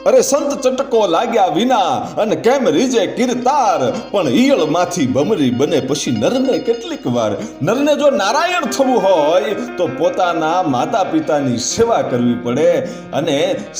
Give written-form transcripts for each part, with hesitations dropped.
અરે સંત ચટકો લાગ્યા વિના અને કેમ રીજે કીર્તાર, પણ ઈયળમાંથી ભમરી બને પછી નરને કેટલીક વાર. નરને જો નારાયણ થવું હોય તો પોતાના માતા પિતાની સેવા કરવી પડે અને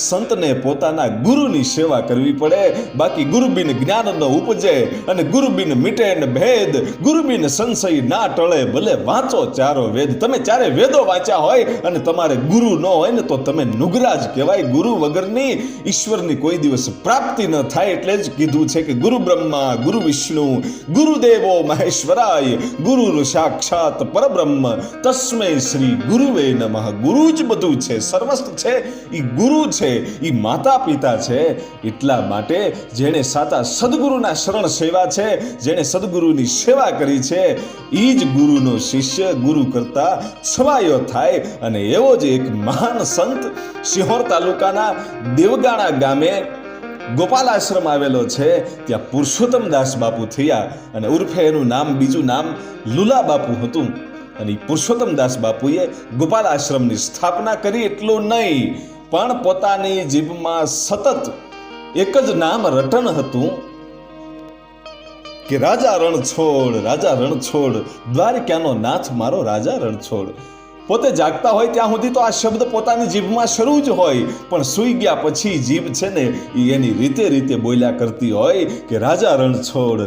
સંતને પોતાના ગુરુની સેવા કરવી પડે. બાકી ગુરુબિન જ્ઞાન ન ઉપજે અને ગુરુબિન મીટે ન ભેદ, ગુરુબિન સંશય ના ટળે ભલે વાંચો ચારો વેદ. તમે ચારે વેદો વાંચ્યા હોય અને તમારે ગુરુ ન હોય ને તો તમે નુગરા જ કહેવાય. ગુરુ વગરની ઈશ્વરની કોઈ દિવસ પ્રાપ્તિ ન થાય. એટલે જ કીધું છે કે ગુરુ બ્રહ્મા ગુરુ વિષ્ણુ ગુરુદેવો મહેશ્વરાય, ગુરુ સાક્ષાત પરબ્રહ્મ તસ્મૈ શ્રી ગુરુવે નમઃ. ગુરુ જ બધું છે, સર્વસ્વ છે એ ગુરુ છે, એ માતા પિતા છે. એટલા માટે જેણે સાચા સદગુરુના શરણ સેવા છે, જેણે સદગુરુની સેવા કરી છે, એ જ ગુરુનો શિષ્ય ગુરુ કરતા છવાયો થાય. અને એવો જ એક મહાન સંત સિહોર તાલુકાના દેવગાણા ગામે ગોપાલ આશ્રમ આવેલો છે. ત્યાં પુરુષોત્તમદાસ બાપુ થયા અને ઉર્ફે એનું નામ બીજું નામ લુલા બાપુ હતું. અને પુરુષોત્તમદાસ બાપુએ ગોપાલ આશ્રમની સ્થાપના કરી. એટલું નહીં પણ પોતાની જીભમાં સતત એક જ નામ રટણ હતું કે રાજા રણછોડ, દ્વારકાનો નાથ મારો રાજા રણછોડ. પોતે જાગતા હોય ત્યાં સુધી તો આ શબ્દ પોતાની જીભમાં શરૂ જ હોય, પણ સૂઈ ગયા પછી જીભ છે ને એ એની રીતે બોલ્યા કરતી હોય કે રાજા રણછોડ,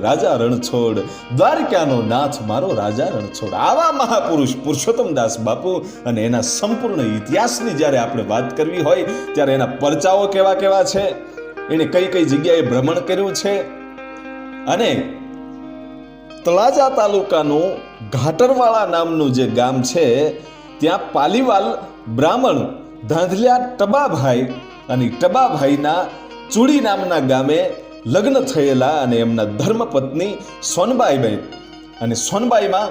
દ્વારકાનો નાથ મારો રાજા રણછોડ. આવા મહાપુરુષ પુરુષોત્તમદાસ બાપુ અને એના સંપૂર્ણ ઇતિહાસની જ્યારે આપણે વાત કરવી હોય ત્યારે એના પરચાઓ કેવા છે, એને કઈ જગ્યાએ ભ્રમણ કર્યું છે. અને તળાજા તાલુકાનું ઘાટરવાળા નામનું જે ગામ છે ત્યાં પાલીવાલ બ્રાહ્મણ ધાંધલિયા ટબાભાઈ અને ટબાભાઈના ચૂડી નામના ગામે લગ્ન થયેલા અને એમના ધર્મપત્ની સોનબાઈભાઈ અને સોનબાઈમાં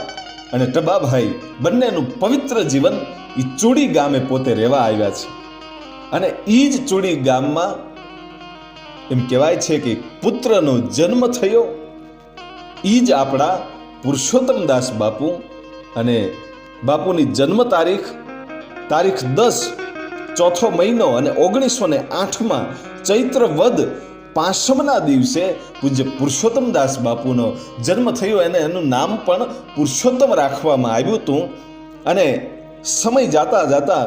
અને ટબાભાઈ બંનેનું પવિત્ર જીવન એ ચૂડી ગામે પોતે રહેવા આવ્યા છે. અને એ જ ચૂડી ગામમાં એમ કહેવાય છે કે પુત્રનો જન્મ થયો. એ જ આપણા પુરુષોત્તમદાસ બાપુ. અને બાપુની જન્મ તારીખ 10 ચોથો મહિનો અને 1908 ચૈત્ર વદ પાંચમના દિવસે પૂજ્ય પુરુષોત્તમદાસ બાપુનો જન્મ થયો. એનું નામ પણ પુરુષોત્તમ રાખવામાં આવ્યું હતું. અને સમય જાતા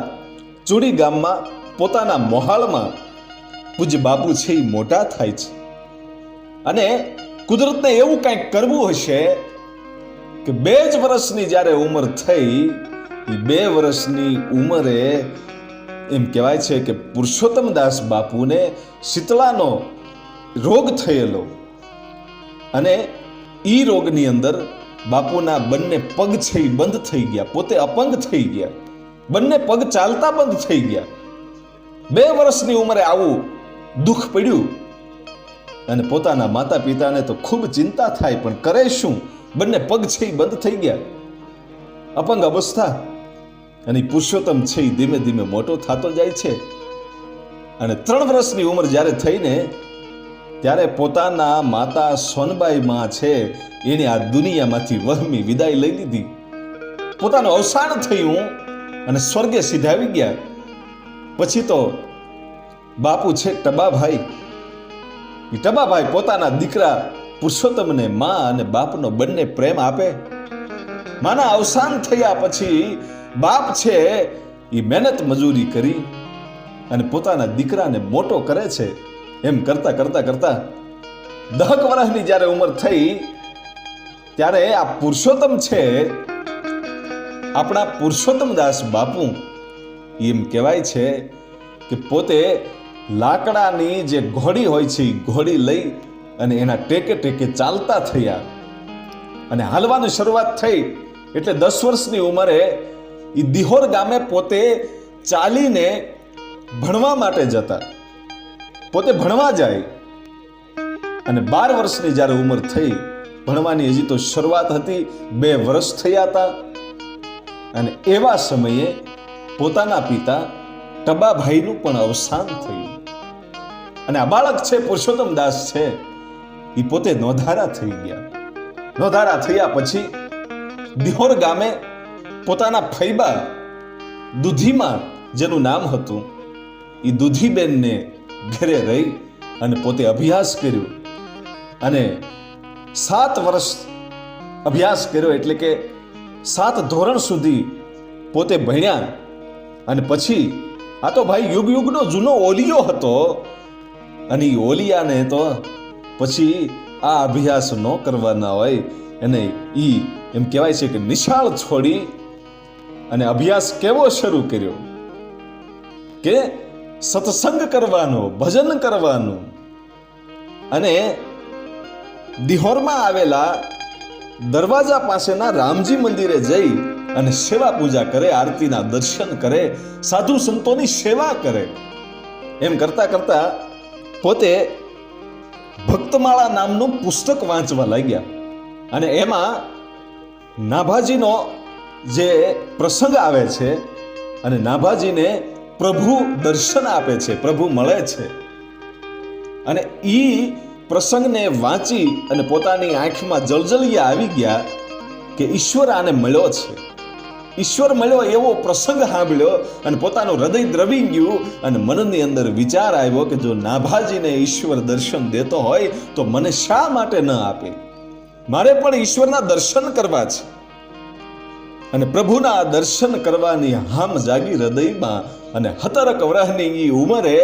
ચૂડી ગામમાં પોતાના મોહાળમાં પૂજ્ય બાપુ છે એ મોટા થાય છે. અને કુદરતને એવું કંઈક કરવું હશે કે 2 જ વર્ષની જ્યારે ઉંમર થઈ, એ 2 વર્ષની ઉંમરે એમ કહેવાય છે કે પુરુષોત્તમદાસ બાપુને શીતળાનો રોગ થયેલો. અને એ રોગની અંદર બાપુના બંને પગ છે એ બંધ થઈ ગયા, પોતે અપંગ થઈ ગયા, બંને પગ ચાલતા બંધ થઈ ગયા. 2 વર્ષની ઉંમરે આવું દુઃખ પડ્યું. અને પોતાના માતા પિતાને તો ખૂબ ચિંતા થાય, પણ કરે શું? બંને પગ છે એ બંધ થઈ ગયા, અપંગ અવસ્થા. અને પુરુષોત્તમ છે એ ધીમે મોટો થતો જાય છે. અને 3 વર્ષની ઉંમર જ્યારે થઈને ત્યારે પોતાના માતા સોનબાઈ માં છે એને આ દુનિયામાંથી વહમી વિદાય લઈ લીધી. પોતાનું અવસાન થયું અને સ્વર્ગે સિધાવી ગયા. પછી તો બાપુ છે ટબાભાઈ પોતાના દીકરા પુરુષોત્તમને માં અને બાપનો બંને પ્રેમ આપે. માના અવસાન થયા પછી બાપ છે એ મહેનત મજૂરી કરી અને પોતાના દીકરાને મોટો કરે છે. એમ કરતા 10 વર્ષની જ્યારે ઉંમર થઈ ત્યારે આ પુરુષોત્તમ છે, આપણા પુરુષોત્તમદાસ બાપુ, એમ કહેવાય છે કે પોતે લાકડાની જે ઘોડી હોય છે એ ઘોડી લઈ અને એના ટેકે ચાલતા થયા. અને હાલવાની શરૂઆત થઈ એટલે 10 વર્ષની ઉંમરે એ દિહોર ગામે પોતે ચાલીને ભણવા માટે જતા, પોતે ભણવા જાય. અને 12 વર્ષની જ્યારે ઉંમર થઈ, ભણવાની હજી તો શરૂઆત હતી, 2 વર્ષ થયા હતા. અને એવા સમયે પોતાના પિતા ટબાભાઈનું પણ અવસાન થયું. અને આ બાળક છે પુરુષોત્તમદાસ છે એ પોતે નોંધારા થઈ ગયા. નોંધારા થયા પછી દિહોર ગામે પોતાના ફૈબા દુધીમાં જેનું નામ હતું એ દુધીબેનને ઘરે રહી અને પોતે અભ્યાસ કર્યો અને 7 વર્ષ અભ્યાસ કર્યો, એટલે કે 7 ધોરણ સુધી પોતે ભણ્યા. અને પછી આ તો ભાઈ યુગ યુગનો જૂનો ઓલિયો હતો, અને એ ઓલિયાને તો પછી આ અભ્યાસ ન કરવાના હોય અને ઈ એમ કહેવાય છે કે નિશાળ છોડી અને અભ્યાસ કેવો શરૂ કર્યો કે સત્સંગ કરવાનો, ભજન કરવાનું. અને દિહોરમાં આવેલા દરવાજા પાસેના રામજી મંદિરે જઈ અને સેવા પૂજા કરે, આરતીના દર્શન કરે, સાધુ સંતોની સેવા કરે. એમ કરતા કરતા પોતે ભક્તમાળા નામનું પુસ્તક વાંચવા લાગ્યા. અને એમાં નાભાજીનો જે પ્રસંગ આવે છે અને નાભાજીને પ્રભુ દર્શન આપે છે, પ્રભુ મળે છે. અને ઈ પ્રસંગને વાંચી અને પોતાની આંખમાં જળજળિયા આવી ગયા કે ઈશ્વર આને મળ્યો છે, ઈશ્વર મળ્યો એવો પ્રસંગ સાંભળ્યો અને પોતાનું હૃદય દ્રવી ગયું. અને મનની અંદર વિચાર આવ્યો કે જો નાભાજીને ઈશ્વર દર્શન દેતો હોય તો મને શા માટે ન આપે? મારે પણ ઈશ્વરના દર્શન કરવા છે. અને પ્રભુના દર્શન કરવાની હામ જાગી હૃદયમાં. અને 17 વર્ષની ઉંમરે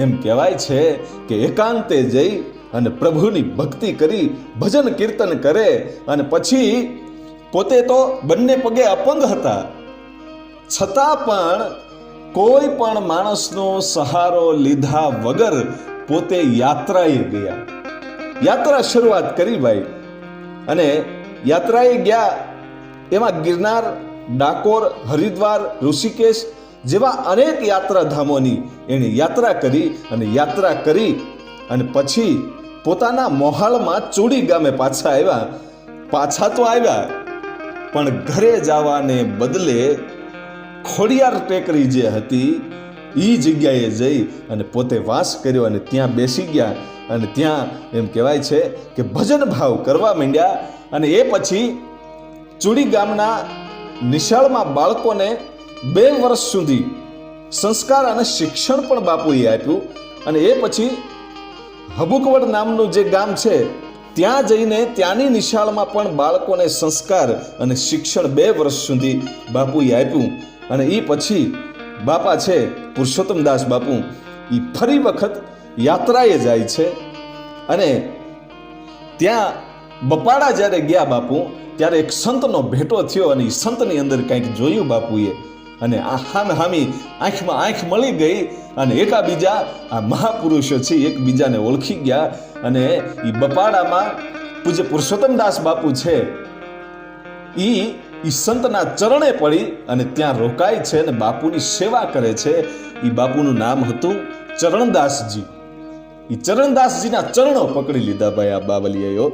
એમ કહેવાય છે કે એકાંતે જઈ અને પ્રભુની ભક્તિ કરી, ભજન કીર્તન કરે. અને પછી પોતે તો બંને પગે અપંગ હતા, છતાં પણ કોઈ પણ માણસનો સહારો લીધા વગર પોતે યાત્રાએ ગયા. યાત્રા શરૂઆત કરી ભાઈ. અને યાત્રાએ ગયા એમાં ગિરનાર, ડાકોર, હરિદ્વાર, ઋષિકેશ જેવા અનેક યાત્રાધામોની એણે યાત્રા કરી. અને યાત્રા કરી અને પછી પોતાના મોહાળમાં ચૂડી ગામે પાછા આવ્યા. પાછા તો આવ્યા પણ ઘરે જવાને બદલે ખોડિયાર ટેકરી જે હતી એ જગ્યાએ જઈ અને પોતે વાસ કર્યો અને ત્યાં બેસી ગયા. અને ત્યાં એમ કહેવાય છે કે ભજન ભાવ કરવા માંડ્યા. અને એ પછી ચૂડી ગામના નિશાળમાં બાળકોને 2 વર્ષ સુધી સંસ્કાર અને શિક્ષણ પણ બાપુએ આપ્યું. અને એ પછી હબુકવડ નામનું જે ગામ છે ત્યાં જઈને ત્યાંની નિશાળમાં પણ બાળકોને સંસ્કાર અને શિક્ષણ 2 વર્ષ સુધી બાપુએ આપ્યું. અને એ પછી બાપા છે પુરુષોત્તમદાસ બાપુ એ ફરી વખત યાત્રાએ જાય છે. અને ત્યાં બપાડા જ્યારે ગયા બાપુ ત્યારે એક સંતનો ભેટો થયો. અને એ સંતની અંદર કંઈક જોયું બાપુએ અને આ હામી આંખમાં આંખ મળી ગઈ. અને એકાબીજા આ મહાપુરુષો છે એકબીજાને ઓળખી ગયા. અને એ બપાડામાં પૂજ્ય પુરુષોત્તમદાસ બાપુ છે એ સંતના ચરણે પડી અને ત્યાં રોકાય છે અને બાપુની સેવા કરે છે. એ બાપુનું નામ હતું ચરણદાસજી. એ ચરણદાસજીના ચરણો પકડી લીધા ભાઈ આ બાવલિયાઓ.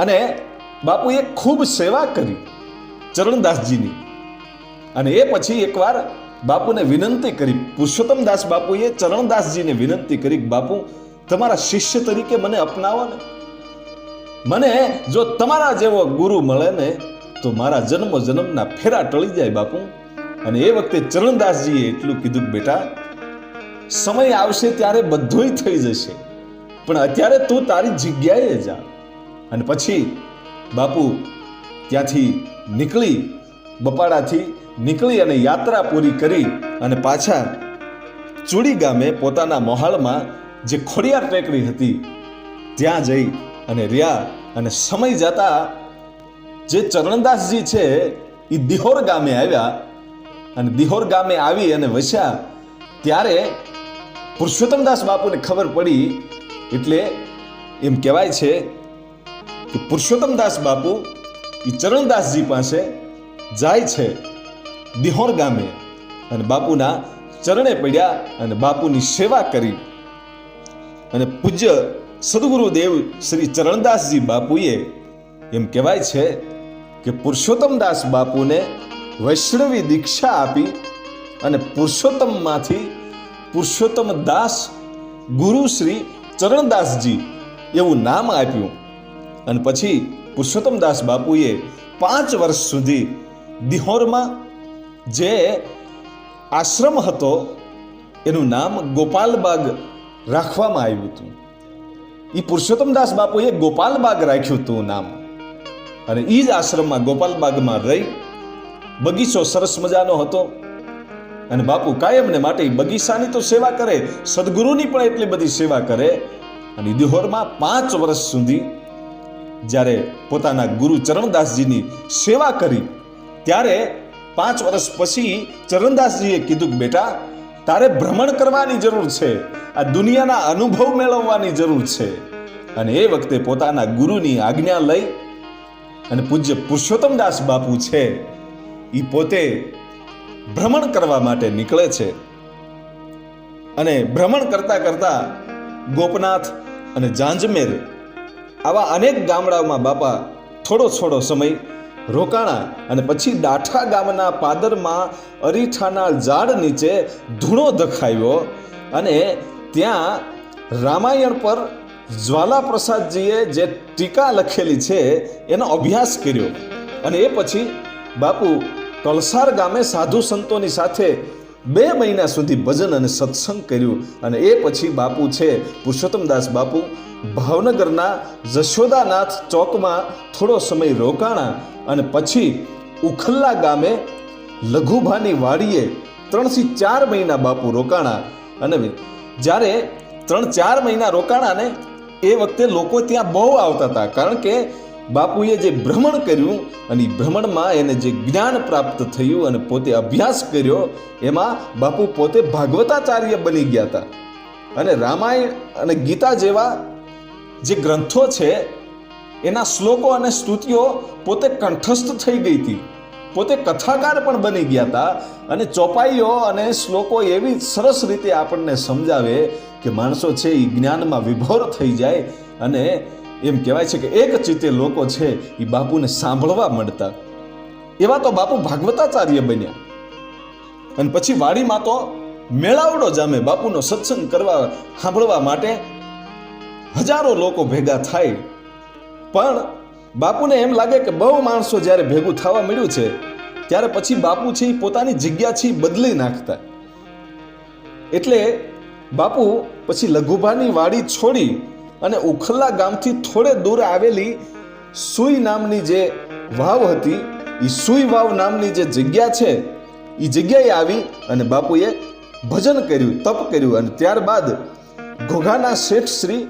અને બાપુએ ખૂબ સેવા કરી ચરણદાસજીની. અને એ પછી એકવાર બાપુને વિનંતી કરી, પુરુષોત્તમદાસ બાપુએ ચરણદાસજીને વિનંતી કરી, બાપુ તમારા શિષ્ય તરીકે મને અપનાવો ને, મને જો તમારા જેવો ગુરુ મળે ને તો મારા જન્મ જન્મના ફેરા ટળી જાય બાપુ. અને એ વખતે ચરણદાસજીએ એટલું કીધું કે બેટા સમય આવશે ત્યારે બધુંય થઈ જશે, પણ અત્યારે તું તારી જગ્યાએ જા. અને પછી બાપુ ત્યાંથી નીકળી, બપાડાથી નીકળી અને યાત્રા પૂરી કરી અને પાછા ચૂડી ગામે પોતાના મોહાળમાં જે ખોડિયાર ટેકરી હતી ત્યાં જઈ અને રહ્યા. અને સમય જતા જે ચરણદાસજી છે એ દિહોર ગામે આવ્યા. અને દિહોર ગામે આવી અને વસ્યા ત્યારે પુરુષોત્તમદાસ બાપુને ખબર પડી. એટલે એમ કહેવાય છે કે પુરુષોત્તમદાસ બાપુ એ ચરણદાસજી પાસે જાય છે દિહોર ગામે અને બાપુના ચરણે પડ્યા અને બાપુની સેવા કરી. અને પૂજ્ય સદગુરુદેવ શ્રી ચરણદાસજી બાપુએ એમ કહેવાય છે કે પુરુષોત્તમદાસ બાપુને વૈષ્ણવી દીક્ષા આપી અને પુરુષોત્તમમાંથી પુરુષોત્તમ દાસ ગુરુ શ્રી ચરણદાસજી એવું નામ આપ્યું. અને પછી પુરુષોત્તમદાસ બાપુએ 5 વર્ષ સુધી દિહોરમાં જે આશ્રમ હતો એનું નામ ગોપાલબાગ રાખવામાં આવ્યું હતું. એ પુરુષોત્તમદાસ બાપુએ ગોપાલબાગ રાખ્યું હતું નામ. અને એ જ આશ્રમમાં ગોપાલબાગમાં રહી બગીચો સરસ મજાનો હતો. અને બાપુ કાયમને માટે બગીચાની તો સેવા કરે, સદગુરુની પણ એટલી બધી સેવા કરે. અને દિહોરમાં 5 વર્ષ સુધી જ્યારે પોતાના ગુરુ ચરણદાસજીની સેવા કરી, ત્યારે 5 વર્ષ પછી ચરણદાસજીએ કીધું કે બેટા, તારે ભ્રમણ કરવાની જરૂર છે, આ દુનિયાના અનુભવ મેળવવાની જરૂર છે. અને એ વખતે પોતાના ગુરુની આજ્ઞા લઈ અને પૂજ્ય પુરુષોત્તમદાસ બાપુ છે એ પોતે ભ્રમણ કરવા માટે નીકળે છે. અને ભ્રમણ કરતા કરતા ગોપનાથ અને જાંજમેર આવા અનેક ગામડાઓમાં બાપા થોડો સમય રોકાણા. અને પછી ડાઠા ગામના પાદરમાં અરીઠાના ઝાડ નીચે ધૂણો દખાવ્યો. અને ત્યાં રામાયણ પર જ્વાલા પ્રસાદજીએ જે ટીકા લખેલી છે એનો અભ્યાસ કર્યો. અને એ પછી બાપુ કલસાર ગામે સાધુ સંતોની સાથે 2 મહિના સુધી ભજન અને સત્સંગ કર્યું. અને એ પછી બાપુ છે પુરુષોત્તમદાસ બાપુ ભાવનગરના જશોદાનાથ ચોકમાં થોડો સમય રોકાણા. અને પછી ઉખલ્લા ગામે લઘુભાની વાડીએ 3 થી 4 મહિના બાપુ રોકાણા. અને જ્યારે 3-4 મહિના રોકાણા ને એ વખતે લોકો ત્યાં બહુ આવતા હતા, કારણ કે બાપુએ જે ભ્રમણ કર્યું અને ભ્રમણમાં એને જે જ્ઞાન પ્રાપ્ત થયું અને પોતે અભ્યાસ કર્યો, એમાં બાપુ પોતે ભાગવતાચાર્ય બની ગયા હતા. અને રામાયણ અને ગીતા જેવા જે ગ્રંથો છે એના શ્લોકો અને સ્તુતિઓ પોતે કંઠસ્થ થઈ ગઈ હતી. પોતે કથાકાર પણ બની ગયા હતા. અને ચોપાઈઓ અને શ્લોકો એવી સરસ રીતે આપણને સમજાવે કે માણસો છે એ જ્ઞાનમાં વિભોર થઈ જાય. અને એમ કહેવાય છે કે એક ચિત્તે લોકો છે એ બાપુને સાંભળવા મળતા. એવા તો બાપુ ભાગવતાચાર્ય બન્યા. અને પછી વાડીમાં તો મેળાવડો જામે બાપુનો સત્સંગ કરવા સાંભળવા માટે હજારો લોકો ભેગા થાય. પણ બાપુને એમ લાગે કે બહુ માણસો જ્યારે ભેગું થવા મળ્યું છે, ત્યારે પછી બાપુ છે એ પોતાની જગ્યા છે બદલી નાખતા. એટલે બાપુ પછી લઘુભાની વાડી છોડી અને ઉખલ્લા ગામથી થોડે દૂર આવેલી સુઈ નામની જે વાવ હતી, એ સુઈ વાવ નામની જે જગ્યા છે એ જગ્યાએ આવી અને બાપુએ ભજન કર્યું, તપ કર્યું. અને ત્યારબાદ ઘોઘાના શેઠ શ્રી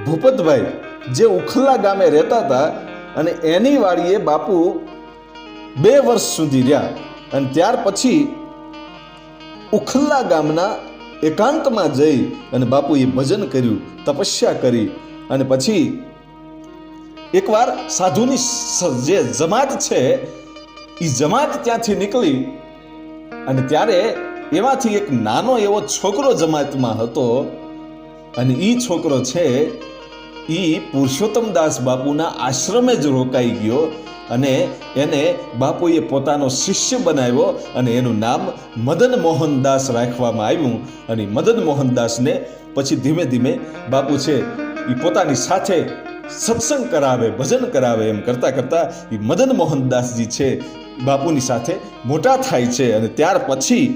ભૂપતભાઈ જે ઉખલ્લા ગામે રહેતા હતા, અને એની વાડીએ બાપુ 2 વર્ષ સુધી રહ્યા. અને ત્યાર પછી ઉખલ્લા ગામના એકાંતમાં જઈ અને બાપુએ ભજન કર્યું, તપસ્યા કરી. અને પછી એકવાર સાધુની જે જમાત છે એ જમાત ત્યાંથી નીકળી. અને ત્યારે એમાંથી એક નાનો એવો છોકરો જમાતમાં હતો. અને એ છોકરો છે એ પુરુષોત્તમદાસ બાપુના આશ્રમે જ રોકાઈ ગયો. અને એને બાપુએ પોતાનો શિષ્ય બનાવ્યો. અને એનું નામ મદન મોહનદાસ રાખવામાં આવ્યું. અને મદન મોહનદાસને પછી ધીમે ધીમે બાપુ છે એ પોતાની સાથે સત્સંગ કરાવે, ભજન કરાવે. એમ કરતા કરતા એ મદન મોહનદાસજી છે બાપુની સાથે મોટા થાય છે. અને ત્યાર પછી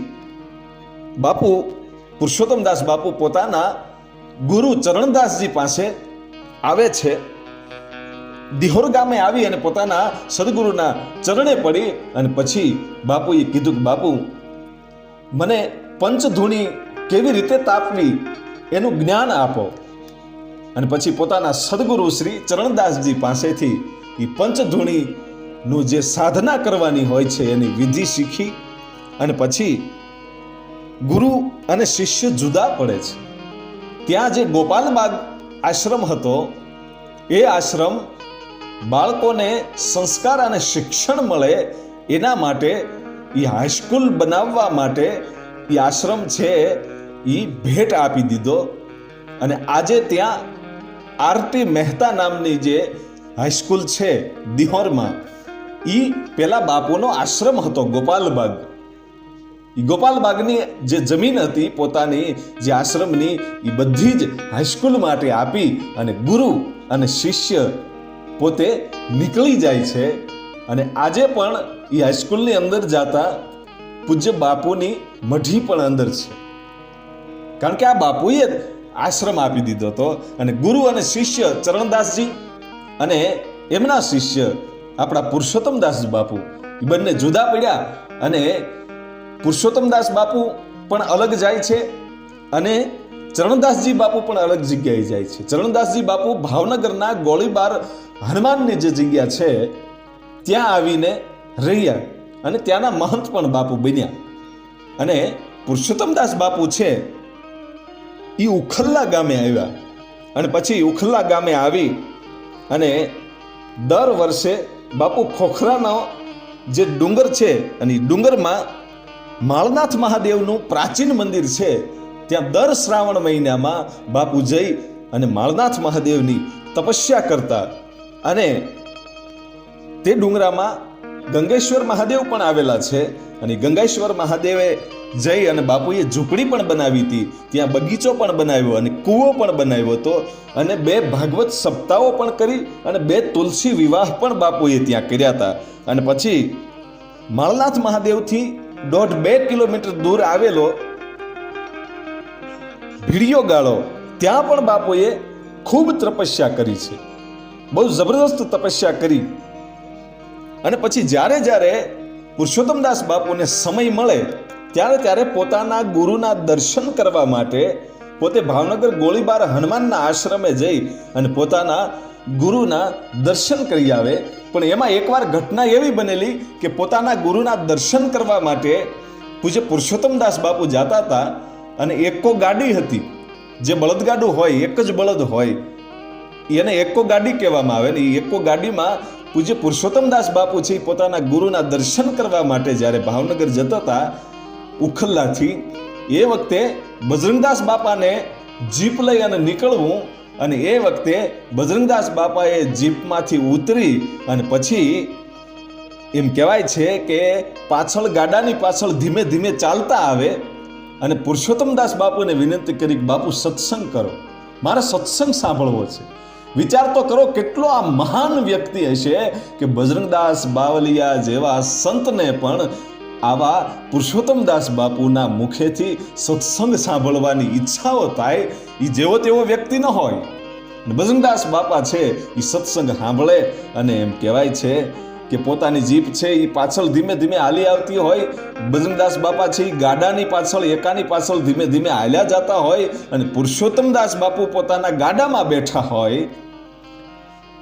બાપુ પુરુષોત્તમદાસ બાપુ પોતાના ગુરુ ચરણદાસજી પાસે આવે છે. દિહોર ગામે આવી અને પોતાના સદગુરુના ચરણે પડી. અને પછી બાપુએ કીધું કે બાપુ, મને પંચધૂણી કેવી રીતે તાપવી એનું જ્ઞાન આપો. અને પછી પોતાના સદગુરુ શ્રી ચરણદાસજી પાસેથી એ પંચધૂણીનું જે સાધના કરવાની હોય છે એની વિધિ શીખી. અને પછી ગુરુ અને શિષ્ય જુદા પડે છે. ત્યાં જે ગોપાલબાગ આશ્રમ હતો, એ આશ્રમ બાળકોને સંસ્કાર અને શિક્ષણ મળે એના માટે એ હાઈસ્કૂલ બનાવવા માટે એ આશ્રમ છે એ ભેટ આપી દીધો. અને આજે ત્યાં આરટી મહેતા નામની જે હાઈસ્કૂલ છે દિહોરમાં, એ પેલા બાપુનો આશ્રમ હતો ગોપાલબાગ. ગોપાલબાગની જે જમીન હતી પોતાની જે આશ્રમની, એ બધી જ હાઈસ્કૂલ માટે આપી અને ગુરુ અને શિષ્ય પોતે નીકળી જાય છે. અને આજે પણ એ હાઈસ્કૂલની અંદર જતા પૂજ્ય બાપુની મઢી પણ અંદર છે. કારણ કે આ બાપુએ આશ્રમ આપી દીધો હતો. અને ગુરુ અને શિષ્ય ચરણદાસજી અને એમના શિષ્ય આપણા પુરુષોત્તમદાસ બાપુ એ બંને જુદા પડ્યા. અને પુરુષોત્તમદાસ બાપુ પણ અલગ જાય છે અને ચરણદાસજી બાપુ પણ અલગ જગ્યાએ જાય છે. ચરણદાસજી બાપુ ભાવનગરના ગોળીબાર હનુમાનની જે જગ્યા છે ત્યાં આવીને રહ્યા અને ત્યાંના મહંત પણ બાપુ બન્યા. અને પુરુષોત્તમદાસ બાપુ છે એ ઉખલ્લા ગામે આવ્યા અને પછી ઉખલ્લા ગામે આવી અને દર વર્ષે બાપુ ખોખરાનો જે ડુંગર છે અને એ ડુંગરમાં માળનાથ મહાદેવનું પ્રાચીન મંદિર છે ત્યાં દર શ્રાવણ મહિનામાં બાપુ જઈ અને માળનાથ મહાદેવની તપસ્યા કરતા. અને તે ડુંગરામાં ગંગેશ્વર મહાદેવ પણ આવેલા છે અને ગંગેશ્વર મહાદેવે જઈ અને બાપુએ ઝૂંપડી પણ બનાવી હતી, ત્યાં બગીચો પણ બનાવ્યો અને કૂવો પણ બનાવ્યો હતો અને 2 ભાગવત સપ્તાહો પણ કરી અને 2 તુલસી વિવાહ પણ બાપુએ ત્યાં કર્યા હતા. અને પછી માળનાથ મહાદેવથી 1.5-2 કિલોમીટર દૂર આવેલો ભીડિયો ગાળો ત્યાં પણ બાપુએ ખૂબ તપસ્યા કરી છે, બહુ જબરદસ્ત તપસ્યા કરી. અને પછી જ્યારે જ્યારે પુરુષોત્તમદાસ બાપુને સમય મળે ત્યારે ત્યારે પોતાના ગુરુના દર્શન કરવા માટે પોતે ભાવનગર ગોળીબાર હનુમાનના આશ્રમે જઈ અને પોતાના ગુરુના દર્શન કરી આવે. પણ એમાં એકવાર ઘટના એવી બનેલી કે પોતાના ગુરુના દર્શન કરવા માટે પૂજ્ય પુરુષોત્તમદાસ બાપુ જતા હતા અને એકો ગાડી હતી, જે બળદગાડું હોય, એક જ બળદ હોય, એને એકો ગાડી કહેવામાં આવે ને. એ એકો ગાડીમાં પૂજ્ય પુરુષોત્તમદાસ બાપુ છે પોતાના ગુરુના દર્શન કરવા માટે જ્યારે ભાવનગર જતા હતા ઉખલ્લાથી, એ વખતે બજરંગદાસ બાપાને જીપ લઈ અને નીકળવું. અને એ વખતે બજરંગદાસ બાપાએ જીપમાંથી ઉતરી અને પછી એમ કહેવાય છે કે પાછળ ગાડાની પાછળ ધીમે ધીમે ચાલતા આવે અને પુરુષોત્તમદાસ બાપુને વિનંતી કરી કે બાપુ સત્સંગ કરો, મારે સત્સંગ સાંભળવો છે. વિચાર તો કરો કેટલો આ મહાન વ્યક્તિ હશે કે બજરંગદાસ બાવલિયા જેવા સંતને પણ આવા પુરુષોત્તમદાસ બાપુના મુખેથી સત્સંગ સાંભળવાની ઈચ્છાઓ થાય. એ જેવો તેવો વ્યક્તિ ન હોય. બજરંગદાસ બાપા છે એ સત્સંગ સાંભળે અને એમ કહેવાય છે કે પોતાની જીપ છે એ પાછળ ધીમે ધીમે હાલી આવતી હોય. બજરંગદાસ બાપા છે એ ગાડાની પાછળ એકાની પાછળ ધીમે ધીમે હાલ્યા જતા હોય અને પુરુષોત્તમદાસ બાપુ પોતાના ગાડામાં બેઠા હોય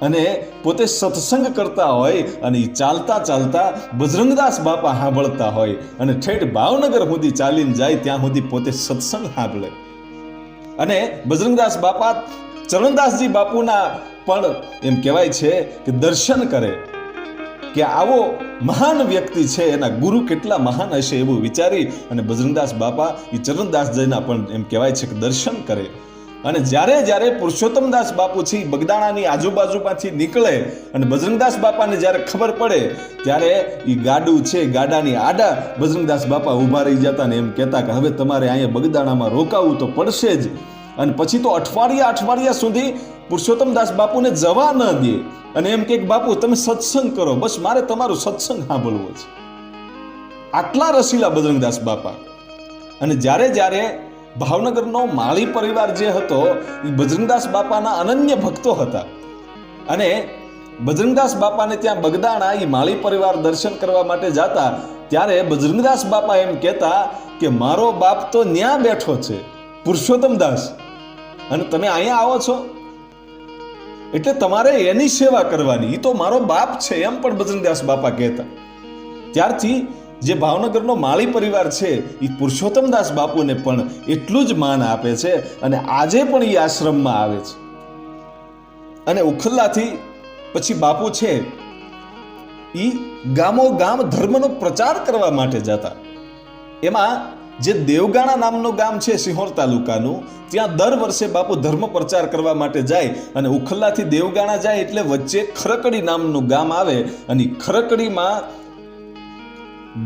અને પોતે સત્સંગ કરતા હોય અને એ ચાલતા ચાલતા બજરંગદાસ બાપા સાંભળતા હોય અને ઠેઠ ભાવનગર સુધી ચાલીને જાય ત્યાં સુધી પોતે સત્સંગ સાંભળે. અને બજરંગદાસ બાપા ચરણદાસજી બાપુના પણ એમ કહેવાય છે કે દર્શન કરે કે આવો મહાન વ્યક્તિ છે, એના ગુરુ કેટલા મહાન હશે એવું વિચારી અને બજરંગદાસ બાપા એ ચરણદાસજીના પણ એમ કહેવાય છે કે દર્શન કરે. અને જ્યારે જ્યારે પુરુષોત્તમદાસ બાપુ છે બગદાણાની આજુબાજુમાંથી નીકળે અને બજરંગદાસ બાપાને જ્યારે ખબર પડે ત્યારે એ ગાડું છે ગાડાની આડા બજરંગદાસ બાપા ઊભા રહી જતા ને એમ કહેતા કે હવે તમારે અહીંયા બગદાણામાં રોકાવું તો પડશે જ. અને પછી તો અઠવાડિયા સુધી પુરુષોત્તમદાસ બાપુને જવા ન દે અને એમ કે બાપુ તમે સત્સંગ કરો, બસ મારે તમારું સત્સંગ સાંભળવો છે. આટલા રસીલા બજરંગદાસ બાપા. અને જ્યારે જ્યારે ભાવનગરનો માળી પરિવાર જે હતો એ બજરંગદાસ બાપાના અનન્ય ભક્તો હતા અને બજરંગદાસ બાપાને ત્યાં બગદાણા એ માળી પરિવાર દર્શન કરવા માટે જતા ત્યારે બજરંગદાસ બાપા એમ કહેતા કે મારો બાપ તો ન્યા બેઠો છે પુરુષોત્તમદાસ અને તમે અહીંયા આવો છો એટલે તમારે એની સેવા કરવાની, એ તો મારો બાપ છે એમ પણ બજરંગદાસ બાપા કહેતા. ત્યારથી જે ભાવનગરનો માળી પરિવાર છે એ પુરુષોત્તમદાસ બાપુને પણ એટલું જ માન આપે છે અને આજે પણ એ આશ્રમમાં આવે છે. અને ઉખલ્લાથી પછી બાપુ છે એ ગામો ગામ ધર્મનો પ્રચાર કરવા માટે જતા. એમાં જે દેવગાણા નામનું ગામ છે સિહોર તાલુકાનું, ત્યાં દર વર્ષે બાપુ ધર્મ પ્રચાર કરવા માટે જાય અને ઉખલ્લાથી દેવગાણા જાય એટલે વચ્ચે ખરકડી નામનું ગામ આવે અને ખરકડીમાં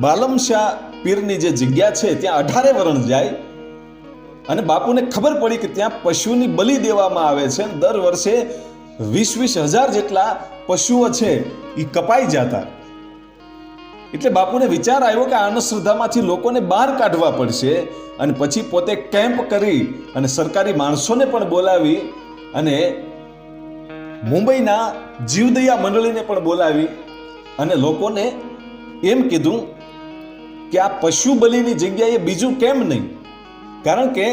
બાલમશાહ પીરની જે જગ્યા છે ત્યાં 18 વરણ જાય અને બાપુને ખબર પડી કે ત્યાં પશુની બલિ દેવામાં આવે છે. દર વર્ષે 20,000 જેટલા પશુઓ છે એ કપાઈ જતા એટલે બાપુને વિચાર આવ્યો કે આ અંધશ્રદ્ધામાંથી લોકોને બહાર કાઢવા પડશે, અને પછી પોતે કેમ્પ કરી અને સરકારી માણસોને પણ બોલાવી અને મુંબઈના જીવદયા મંડળીને પણ બોલાવી અને લોકોને એમ કીધું કે આ પશુ બલિની જગ્યાએ બીજું કેમ નહીં, કારણ કે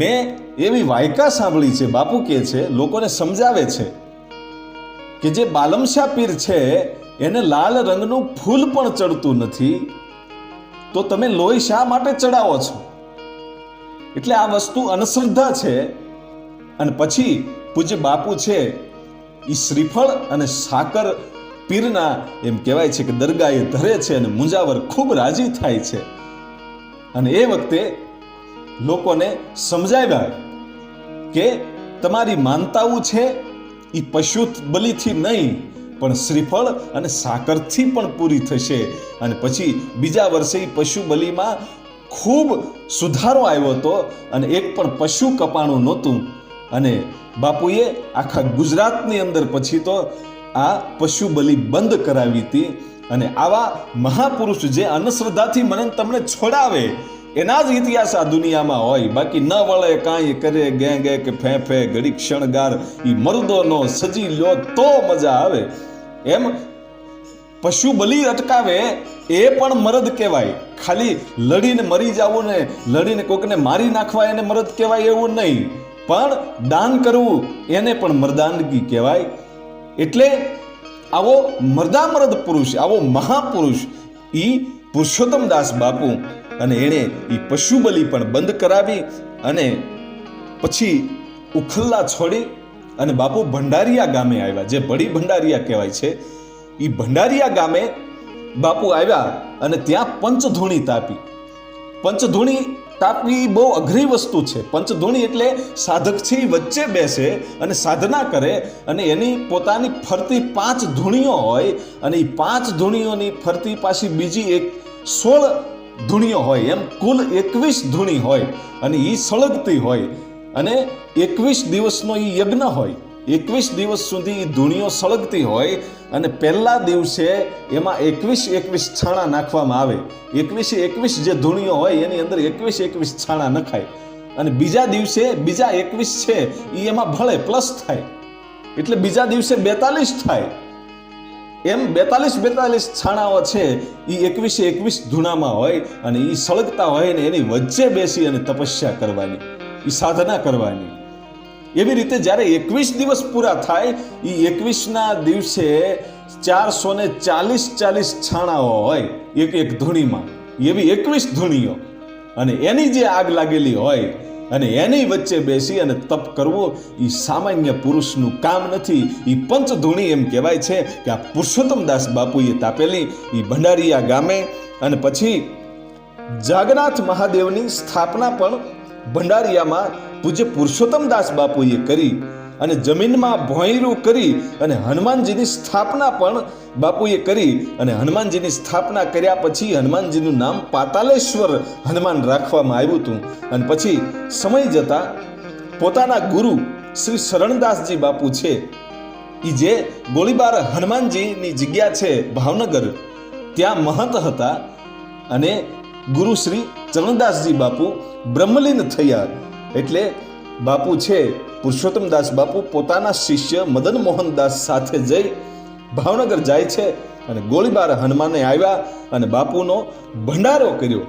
મેં એવી વાયકા સાંભળી છે, બાપુ કહે છે, લોકોને સમજાવે છે કે જે બાલમશાહ પીર છે એને લાલ રંગનું ફૂલ પણ ચડતું નથી, તો તમે લોહી શા માટે ચડાવો છો? એટલે આ વસ્તુ અંધશ્રદ્ધા છે. અને પછી પૂજ્ય બાપુ છે એ શ્રીફળ અને સાકર પીરના એમ કહેવાય છે કે દરગાહે ધરે છે અને મુંજાવર ખૂબ રાજી થાય છે. અને એ વખતે લોકોને સમજાવ્યા કે તમારી માનતાઓ છે એ પશુ બલિથી નહીં પણ શ્રીફળ અને સાકરથી પણ પૂરી થશે. અને પછી બીજા વર્ષે પશુ બલિમાં ખૂબ સુધારો આવ્યો હતો અને એક પણ પશુ કપાણું નહોતું. અને બાપુએ આખા ગુજરાતની અંદર પછી તો આ પશુ બલિ બંધ કરાવી હતી. અને આવા મહાપુરુષ જે અંધશ્રદ્ધાથી મને તમને છોડાવે એના જ ઇતિહાસ આ દુનિયામાં હોય, બાકી ન વળે કાંઈ કરે ગે ગે કે ફે ફે ઘડી ક્ષણગાર ઈ મર્દોનો સજી લ્યો તો મજા આવે. એમ પશુ બલિ અટકાવે એ પણ મરદ કહેવાય. ખાલી લડીને મરી જવું ને લડીને કોકને મારી નાખવા એને મરદ કહેવાય એવું નહીં, પણ દાન કરવું એને પણ મર્દાનગી કહેવાય. એટલે આવો મર્દામર્દ પુરુષ, આવો મહાપુરુષ ઈ પુરુષોત્તમદાસ બાપુ, અને એણે ઈ પશુ બલિ પણ બંધ કરાવી અને પછી ઉખલ્લા છોડી અને બાપુ ભંડારિયા ગામે આવ્યા, જે બડી ભંડારિયા કહેવાય છે. એ ભંડારિયા ગામે બાપુ આવ્યા અને ત્યાં પંચધૂણી તાપી. પંચધૂણી તાપવી બહુ અઘરી વસ્તુ છે. પંચધૂણી એટલે સાધક છે એ વચ્ચે બેસે અને સાધના કરે અને એની પોતાની ફરતી 5 ધૂણીઓ હોય અને એ 5 ધૂણીઓની ફરતી પાછી બીજી 16 ધૂણીઓ હોય, એમ કુલ 21 ધૂણી હોય અને એ સળગતી હોય. અને 21 દિવસનો એ યજ્ઞ હોય, 21 દિવસ સુધી ધૂણીઓ સળગતી હોય અને પહેલા દિવસે એમાં 21 છાણા નાખવામાં આવે. 21 જે ધૂણીઓ હોય એની અંદર 21 છાણા નખાય અને બીજા દિવસે બીજા 21 છે એ એમાં ભળે પ્લસ થાય, એટલે બીજા દિવસે 42 થાય. એમ 42 છાણાઓ છે એ 21 ધૂણામાં હોય અને એ સળગતા હોય ને એની વચ્ચે બેસી અને તપસ્યા કરવાની, એ સાધના કરવાની. એવી રીતે જ્યારે 21 દિવસ પૂરા થાય એ 21ના દિવસે 440 છાણાઓ હોય એક ધૂણીમાં, એવી 21 ધૂણીઓ, અને એની જે આગ લાગેલી હોય અને એની વચ્ચે બેસી અને તપ કરવું એ સામાન્ય પુરુષનું કામ નથી. એ પંચધૂણી એમ કહેવાય છે કે આ પુરુષોત્તમદાસ બાપુએ તાપેલી એ ભંડારિયા ગામે. અને પછી જાગન્નાથ મહાદેવની સ્થાપના પણ ભંડારિયામાં પૂજ્ય પુરુષોત્તમદાસ બાપુએ કરી અને જમીનમાં ભોંયરું કરી અને હનુમાનજીની સ્થાપના પણ બાપુએ કરી. અને હનુમાનજીની સ્થાપના કર્યા પછી હનુમાનજીનું નામ પાતાલેશ્વર હનુમાન રાખવામાં આવ્યું હતું. અને પછી સમય જતા પોતાના ગુરુ શ્રી શરણદાસજી બાપુ છે એ જે ગોળીબાર હનુમાનજીની જગ્યા છે ભાવનગર, ત્યાં મહંત હતા અને ગુરુ શ્રી ચરણદાસજી બાપુ બ્રહ્મલીન થયા. એટલે બાપુ છે પુરુષોત્તમદાસ બાપુ પોતાના શિષ્ય મદન મોહનદાસ સાથે જઈ ભાવનગર જાય છે અને ગોળીબાર હનુમાને આવ્યા અને બાપુનો ભંડારો કર્યો,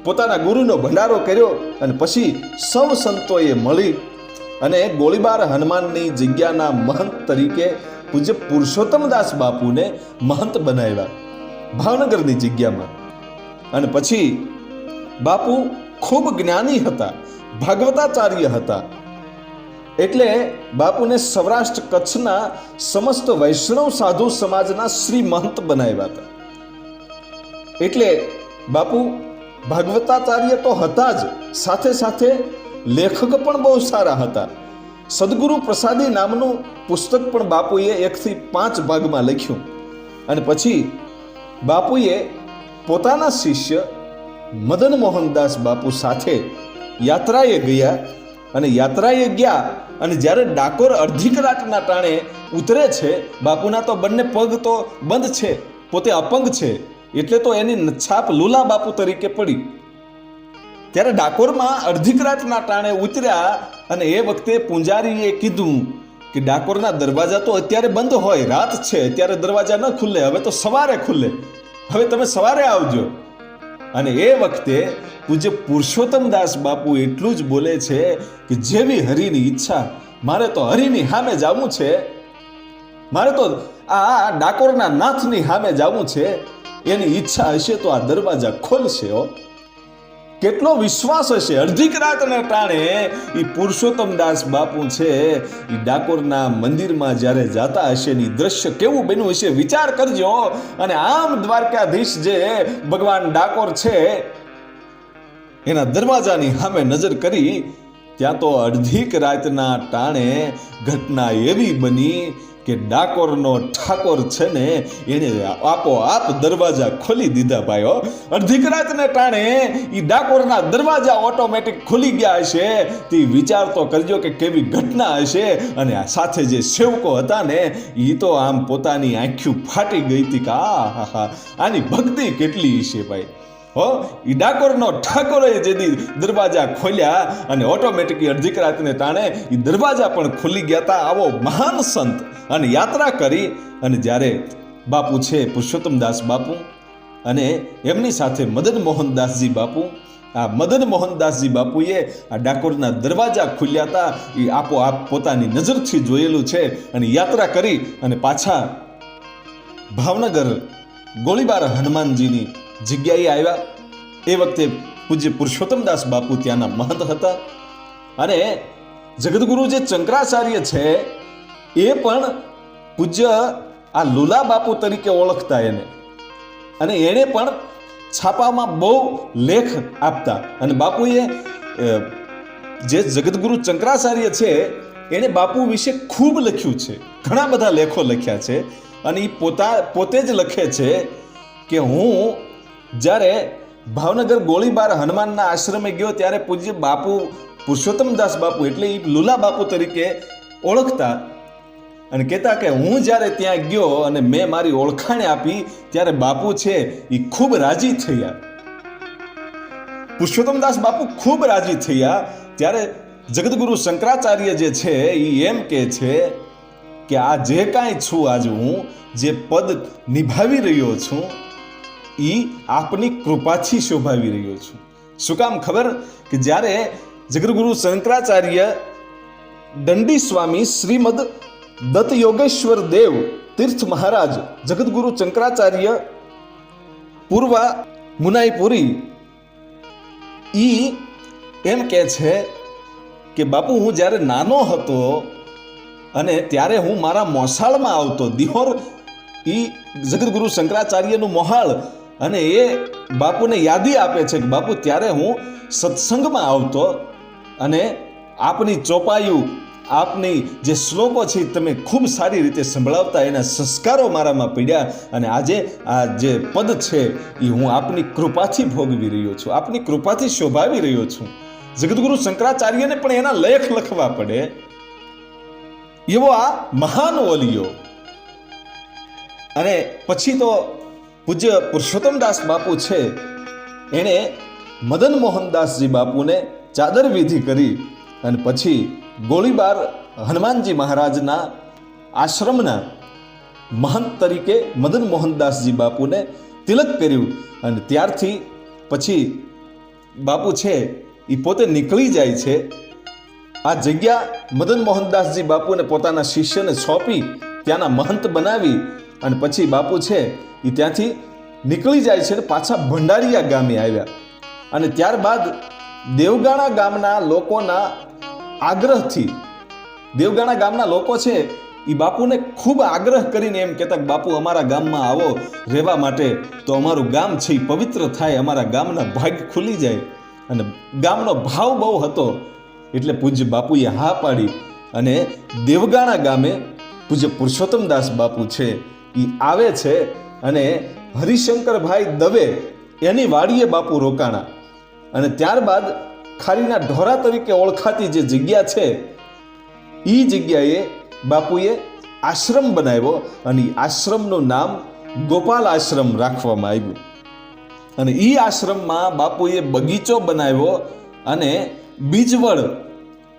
પોતાના ગુરુનો ભંડારો કર્યો. અને પછી સૌ સંતોએ મળી અને ગોળીબાર હનુમાનની જગ્યાના મહંત તરીકે પૂજ્ય પુરુષોત્તમદાસ બાપુને મહંત બનાવ્યા ભાવનગરની જગ્યામાં. અને પછી બાપુ ખૂબ જ્ઞાની હતા, ભાગવતાચાર્ય હતા. એટલે બાપુને સૌરાષ્ટ્ર કચ્છના સમસ્ત વૈષ્ણવ સાધુ સમાજના શ્રી મહંત બનાવ્યા હતા. એટલે બાપુ ભાગવતાચાર્ય તો હતા જ, સાથે સાથે લેખક પણ બહુ સારા હતા. સદગુરુ પ્રસાદી નામનું પુસ્તક પણ બાપુએ 1 થી 5 ભાગમાં લખ્યું. અને પછી બાપુએ પોતાના શિષ્ય મદન મોહનદાસ બાપુ સાથે યાત્રાએ ગયા. અને યાત્રાએ ગયા અને જ્યારે ડાકોર અડધી કલાકના ટાણે ઉતરે છે, બાપુના તો બંને પગ તો બંધ છે, પોતે અપંગ છે, એટલે તો એની છાપ લુલા બાપુ તરીકે પડી. ત્યારે ડાકોરમાં અડધીક રાતના ટાણે ઉતર્યા અને એ વખતે પૂંજારીએ કીધું કે ડાકોરના દરવાજા તો અત્યારે બંધ હોય, રાત છે, અત્યારે દરવાજા ન ખુલે, હવે તો સવારે ખુલે, હવે તમે સવારે આવજો. અને એ વખતે પૂજ્ય પુરુષોત્તમદાસ બાપુ એટલું જ બોલે છે કે જેવી હરિની ઈચ્છા, મારે તો હરિની સામે જવું છે, મારે તો આ ડાકોરના નાથની સામે જવું છે, એની ઈચ્છા હશે તો આ દરવાજા ખોલશે. કેટલો વિશ્વાસ હશે! અડધીક રાતને ટાણે એ પુરુષોત્તમદાસ બાપુ છે એ ડાકોરના મંદિરમાં જ્યારે જાતા હશે ને દ્રશ્ય કેવું બન્યું હશે વિચાર કરજો. અને આમ દ્વારકાધીશ જે ભગવાન ડાકોર છે એના દરવાજાની સામે નજર કરી ત્યાં તો અડધીક રાતના ટાણે ઘટના એવી બની કે ડાકોરનો ઠાકોર છે ને એને આપોઆપ દરવાજા ખોલી દીધા ભાઈઓ. અડધીક રાતને ટાણે એ ડાકોરના દરવાજા ઓટોમેટિક ખુલી ગયા હશે. તે વિચાર તો કરજો કે કેવી ઘટના હશે. અને આ સાથે જે સેવકો હતા ને એ તો આમ પોતાની આંખ્યું ફાટી ગઈ હતી કે આ આની ભક્તિ કેટલી હશે ભાઈ. એ ડાકોરનો ઠાકોરે જેથી દરવાજા ખોલ્યા અને ઓટોમેટિક અડધીક રાતને ટાણે એ દરવાજા પણ ખુલી ગયા હતા. આવો મહાન સંત અને યાત્રા કરી અને જ્યારે બાપુ છે પુરુષોત્તમદાસ બાપુ અને એમની સાથે મદન મોહનદાસજી બાપુ, આ મદન મોહનદાસજી બાપુએ આ ડાકોરના દરવાજા ખુલ્યા હતા એ આપોઆપ પોતાની નજરથી જોયેલું છે. અને યાત્રા કરી અને પાછા ભાવનગર ગોળીબાર હનુમાનજીની જગ્યાએ આવ્યા. એ વખતે પૂજ્ય પુરુષોત્તમદાસ બાપુ ત્યાંના મહંત હતા. અને જગદગુરુ જે શંકરાચાર્ય છે એ પણ પૂજ્ય આ લુલા બાપુ તરીકે ઓળખતા એને. અને એણે પણ છાપામાં બહુ લેખ આપતા. અને બાપુએ જે જગદગુરુ શંકરાચાર્ય છે એણે બાપુ વિશે ખૂબ લખ્યું છે, ઘણા બધા લેખો લખ્યા છે. અને એ પોતે જ લખે છે કે હું જ્યારે ભાવનગર ગોળીબાર હનુમાનના આશ્રમે ગયો ત્યારે પૂજ્ય બાપુ પુરુષોત્તમદાસ બાપુ એટલે એ લુલા બાપુ તરીકે ઓળખતા અને કહેતા કે હું જ્યારે ત્યાં ગયો અને મેં મારી ઓળખાણ આપી ત્યારે બાપુ છે એ ખૂબ રાજી થયા. પુરુષોત્તમદાસ બાપુ ખૂબ રાજી થયા. ત્યારે જગદગુરુ શંકરાચાર્ય જે છે એ એમ કહે છે કે આ જે કાંઈ છું આજે હું જે પદ નિભાવી રહ્યો છું એ આપની કૃપાથી શોભાવી રહ્યો છું. શું કામ ખબર? કે જ્યારે જગદગુરુ શંકરાચાર્ય દંડી સ્વામી શ્રીમદ દત્ત યોગેશ્વર દેવ તીર્થ મહારાજ જગદગુરુ શંકરાચાર્ય પૂર્વા મુનાઈપુરી ઈ એમ કહે છે કે બાપુ હું જ્યારે નાનો હતો અને ત્યારે હું મારા મોસાળમાં આવતો. દિહોર ઈ જગદગુરુ શંકરાચાર્યનું મોહાળ. અને એ બાપુને યાદી આપે છે કે બાપુ ત્યારે હું સત્સંગમાં આવતો અને આપની ચોપાયું, આપની જે શ્લોકો છે તમે ખૂબ સારી રીતે સંભળાવતા, એના સંસ્કારો મારામાં પડ્યા. અને આજે આ જે પદ છે એ હું આપની કૃપાથી ભોગવી રહ્યો છું, આપની કૃપાથી શોભાવી રહ્યો છું. જગદગુરુ શંકરાચાર્યને પણ એના લેખ લખવા પડે એવો આ મહાન ઓલિયો. અને પછી તો પૂજ્ય પુરુષોત્તમદાસ બાપુ છે એણે મદન મોહનદાસજી બાપુને ચાદર વિધિ કરી અને પછી ગોળીબાર હનુમાનજી મહારાજના આશ્રમના મહંત તરીકે મદન મોહનદાસજી બાપુને તિલક કર્યું. અને ત્યારથી પછી બાપુ છે એ પોતે નીકળી જાય છે. આ જગ્યા મદન મોહનદાસજી બાપુને પોતાના શિષ્યને સોંપી ત્યાંના મહંત બનાવી અને પછી બાપુ છે એ ત્યાંથી નીકળી જાય છે અને પાછા ભંડારીયા ગામે આવ્યા. અને ત્યારબાદ દેવગાણા ગામના લોકોના આગ્રહથી, દેવગાણા ગામના લોકો છે એ બાપુને ખૂબ આગ્રહ કરીને એમ કહેતા કે બાપુ અમારા ગામમાં આવો રહેવા માટે, તો અમારું ગામ છે એ પવિત્ર થાય, અમારા ગામના ભાગ ખુલી જાય. અને ગામનો ભાવ બહુ હતો એટલે પૂજ્ય બાપુએ હા પાડી અને દેવગાણા ગામે પૂજ્ય પુરુષોત્તમદાસ બાપુ છે એ આવે છે. અને હરિશંકરભાઈ દવે એની વાડીએ બાપુ રોકાણા. અને ત્યારબાદ ખારીના ઢોરા તરીકે ઓળખાતી જે જગ્યા છે એ જગ્યાએ બાપુએ આશ્રમ બનાવ્યો અને આશ્રમનું નામ ગોપાલ આશ્રમ રાખવામાં આવ્યું અને એ આશ્રમમાં બાપુએ બગીચો બનાવ્યો અને બીજવડ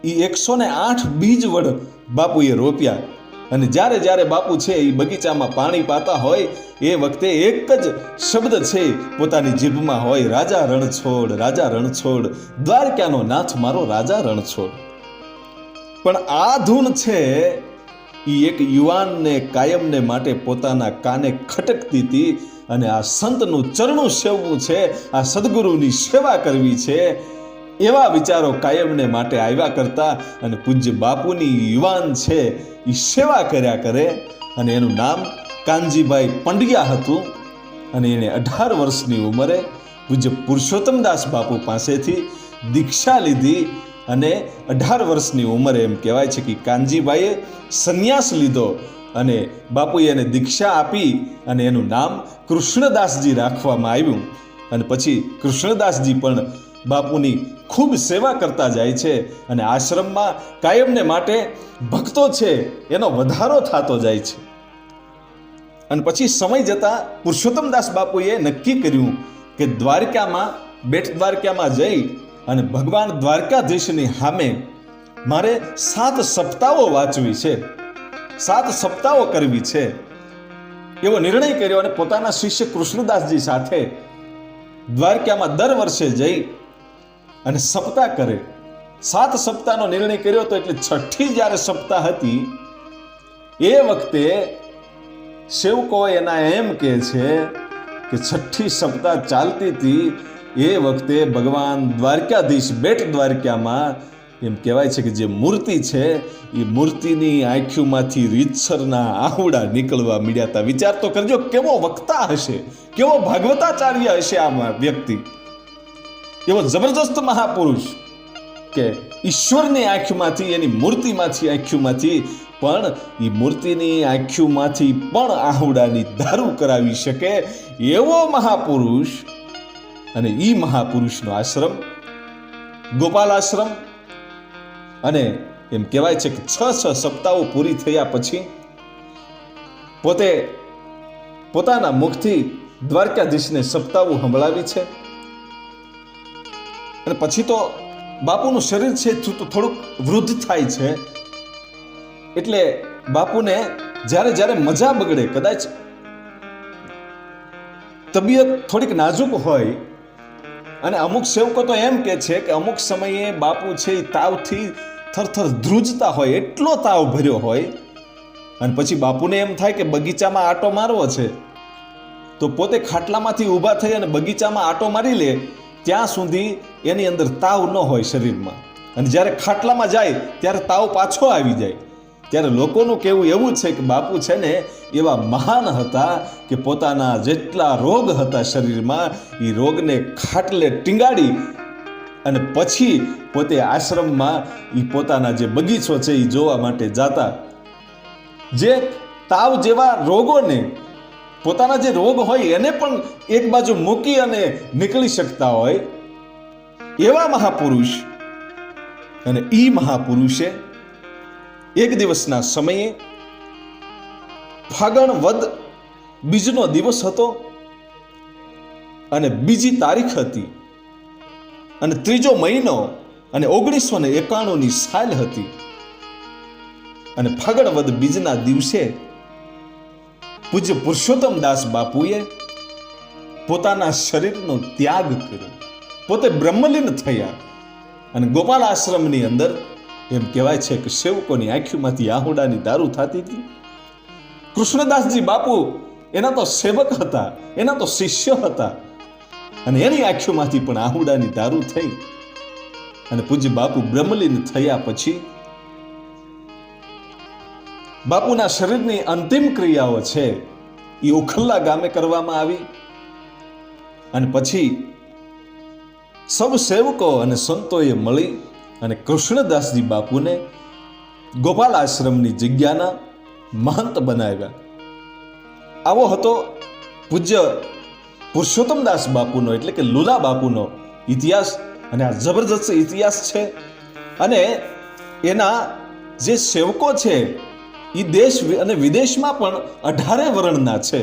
એ 108 બીજવડ બાપુએ રોપ્યા અને જ્યારે જ્યારે બાપુ છે એ બગીચામાં પાણી પાતા હોય એ વખતે એક જ શબ્દ છે પોતાની જીભમાં હોય, રાજા રણછોડ, રાજા રણછોડ, દ્વારકાનો નાથ મારો રાજા રણછોડ. પણ આ ધૂન છે એ એક યુવાનને કાયમને માટે પોતાના કાને ખટકતી હતી અને આ સંતનું ચરણું સેવવું છે, આ સદગુરુની સેવા કરવી છે, એવા વિચારો કાયમને માટે આવ્યા કરતા અને પૂજ્ય બાપુની યુવાન છે એ સેવા કર્યા કરે અને એનું નામ કાનજીભાઈ પંડ્યા હતું અને એને 18 વર્ષની ઉંમરે પૂજ્ય પુરુષોત્તમદાસ બાપુ પાસેથી દીક્ષા લીધી અને 18 વર્ષની ઉંમરે એમ કહેવાય છે કે કાનજીભાઈએ સંન્યાસ લીધો અને બાપુએ એને દીક્ષા આપી અને એનું નામ કૃષ્ણદાસજી રાખવામાં આવ્યું અને પછી કૃષ્ણદાસજી પણ બાપુની ખૂબ સેવા કરતા જાય છે અને આશ્રમમાં કાયમને માટે ભક્તો છે એનો વધારો થતો જાય છે. અને પછી સમય જતાં પુરુષોત્તમદાસ બાપુએ નક્કી કર્યું કે દ્વારકામાં, બેટ દ્વારકામાં જઈ અને ભગવાન દ્વારકાધીશની સામે મારે 7 સપ્તાહો વાંચવી છે, 7 સપ્તાહો કરવી છે એવો નિર્ણય કર્યો અને પોતાના શિષ્ય કૃષ્ણદાસજી સાથે દ્વારકામાં દર વર્ષે જઈ અને સપ્તાહ કરે. 7 સપ્તાહનો નિર્ણય કર્યો તો એટલે 6ઠી જ્યારે સપ્તાહ હતી એ વખતે સેવકો એના એમ કહે છે કે 6ઠી સપ્તાહ ચાલતી હતી એ વખતે ભગવાન દ્વારકાધીશ બેટ દ્વારકામાં એમ કહેવાય છે કે જે મૂર્તિ છે એ મૂર્તિની આંખોમાંથી રીતસરના આહુડા નીકળવા મળ્યા હતા. વિચાર તો કરજો કેવો વક્તા હશે, કેવો ભાગવતાચાર્ય હશે આ વ્યક્તિ, એવો જબરજસ્ત મહાપુરુષ કે ઈશ્વરની આંખમાંથી, એની મૂર્તિમાંથી, આંખોમાંથી પણ એ મૂર્તિની આંખોમાંથી પણ આહુડાની દારૂ કરાવી શકે એવો મહાપુરુષ. અને એ મહાપુરુષનો આશ્રમ ગોપાલ આશ્રમ. અને એમ કહેવાય છે કે 6 સપ્તાહો પૂરી થયા પછી પોતે પોતાના મુખથી દ્વારકાધીશને સપ્તાહો સંભળાવી છે અને પછી તો બાપુનું શરીર છે થોડુંક વૃદ્ધ થાય છે એટલે બાપુને જ્યારે જ્યારે મજા બગડે, કદાચ તબિયત થોડીક નાજુક હોય અને અમુક સેવકો તો એમ કહે છે કે અમુક સમયે બાપુ છે એ તાવથી થરથર ધ્રુજતા હોય, એટલો તાવ ભર્યો હોય અને પછી બાપુને એમ થાય કે બગીચામાં આટો મારવો છે તો પોતે ખાટલામાંથી ઊભા થઈ અને બગીચામાં આટો મારી લે ત્યાં સુધી એની અંદર તાવ ન હોય શરીરમાં, અને જ્યારે ખાટલામાં જાય ત્યારે તાવ પાછો આવી જાય. ત્યારે લોકોનું કહેવું એવું છે કે બાપુ છે ને એવા મહાન હતા કે પોતાના જેટલા રોગ હતા શરીરમાં એ રોગને ખાટલે ટીંગાડી અને પછી પોતે આશ્રમમાં એ પોતાના જે બગીચો છે એ જોવા માટે જાતા. જે તાવ જેવા રોગોને, પોતાના જે રોગ હોય એને પણ એક બાજુ મૂકી અને નીકળી શકતા હોય એવા મહાપુરુષ. અને એ મહાપુરુષે એક દિવસના સમયે ફાગણ વદ બીજનો દિવસ હતો અને બીજી તારીખ હતી અને 3જો મહિનો અને 1991ની સાલ હતી. અને ફાગણ વદ બીજના દિવસે પૂજ્ય પુરુષોત્તમદાસ બાપુએ પોતાના શરીરનો ત્યાગ કર્યો, પોતે બ્રહ્મલીન થયા અને ગોપાલ આશ્રમની અંદર એમ કહેવાય છે કે સેવકોની આંખોમાંથી આહુડાની દારૂ થતી હતી. કૃષ્ણદાસજી બાપુ એના તો સેવક હતા, એના તો શિષ્ય હતા અને એની આંખોમાંથી પણ આહુડાની દારૂ થઈ અને પૂજ્ય બાપુ બ્રહ્મલીન થયા પછી બાપુના શરીરની અંતિમ ક્રિયાઓ છે એ ઉખલ્લા ગામે કરવામાં આવી અને પછી સૌ સેવકો અને સંતોએ મળી અને કૃષ્ણદાસજી બાપુને ગોપાલ આશ્રમની જગ્યાના મહંત બનાવ્યા. આવો હતો પૂજ્ય પુરુષોત્તમદાસ બાપુનો એટલે કે લુલા બાપુનો ઇતિહાસ. અને આ જબરજસ્ત ઇતિહાસ છે અને એના જે સેવકો છે એ દેશ અને વિદેશમાં પણ 18 વર્ણના છે.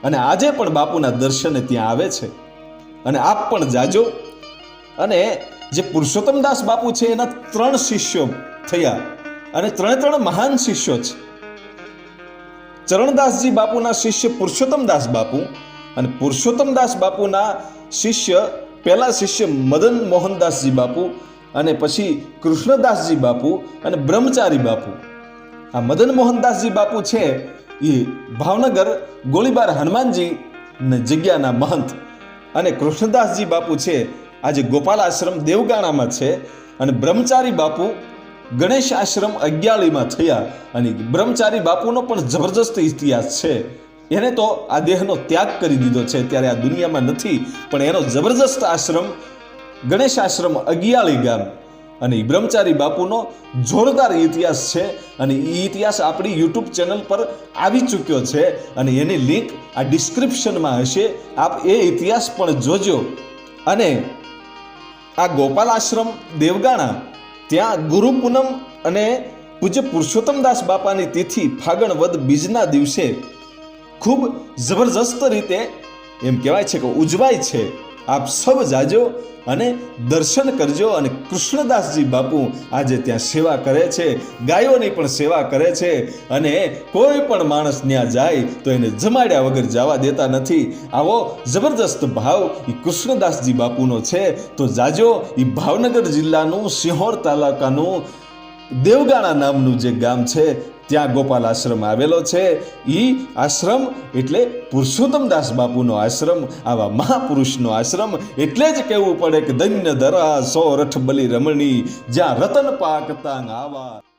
અને આજે પણ બાપુના દર્શને ત્યાં આવે છે. અને આપ પણ જાજો. અને જે પુરુષોત્તમદાસ બાપુ છે એના 3 શિષ્યો થયા અને 3 મહાન શિષ્યો છે. ચરણદાસજી બાપુના શિષ્ય પુરુષોત્તમદાસ બાપુ અને પુરુષોત્તમદાસ બાપુના શિષ્ય પહેલા શિષ્ય મદન મોહનદાસજી બાપુ અને પછી કૃષ્ણદાસજી બાપુ અને બ્રહ્મચારી બાપુ. આ મદન મોહનદાસજી બાપુ છે એ ભાવનગર ગોળીબાર હનુમાનજી જગ્યાના મહંત અને કૃષ્ણદાસજી બાપુ છે આજે ગોપાલ આશ્રમ દેવગાણામાં છે અને બ્રહ્મચારી બાપુ ગણેશ આશ્રમ અગિયાળીમાં થયા. અને બ્રહ્મચારી બાપુનો પણ જબરજસ્ત ઇતિહાસ છે. એને તો આ દેહનો ત્યાગ કરી દીધો છે, ત્યારે આ દુનિયામાં નથી, પણ એનો જબરજસ્ત આશ્રમ ગણેશ આશ્રમ અગિયાળી ગામ અને બ્રહ્મચારી બાપુનો જોરદાર ઇતિહાસ છે. અને એ ઇતિહાસ આપણી યુટ્યુબ ચેનલ પર આવી ચૂક્યો છે અને એની લિંક આ ડિસ્ક્રિપ્શનમાં હશે. આપ એ ઇતિહાસ પણ જોજો. અને આ ગોપાલ આશ્રમ દેવગાણા ત્યાં ગુરુ પૂનમ અને પૂજ્ય પુરુષોત્તમદાસ બાપાની તિથિ ફાગણ વદ બીજના દિવસે ખૂબ જબરજસ્ત રીતે એમ કહેવાય છે કે ઉજવાય છે. આપ સૌ જાજો અને દર્શન કરજો. અને કૃષ્ણદાસજી બાપુ આજે ત્યાં સેવા કરે છે, ગાયોની પણ સેવા કરે છે અને કોઈ પણ માણસ ત્યાં જાય તો એને જમાડ્યા વગર જવા દેતા નથી. આવો જબરદસ્ત ભાવ એ કૃષ્ણદાસજી બાપુનો છે. તો જાજો. એ ભાવનગર જિલ્લાનું સિંહોર તાલુકાનું દેવગાણા નામનું જે ગામ છે ત્યાં ગોપાલ આશ્રમ આવેલો છે. એ આશ્રમ એટલે પુરુષોત્તમદાસ બાપુનો આશ્રમ, આવા મહાપુરુષનો આશ્રમ. એટલે જ કહેવું પડે કે ધન્ય ધરા સો રઠ બલી રમણી, જ્યાં રતન પાકતા આવા.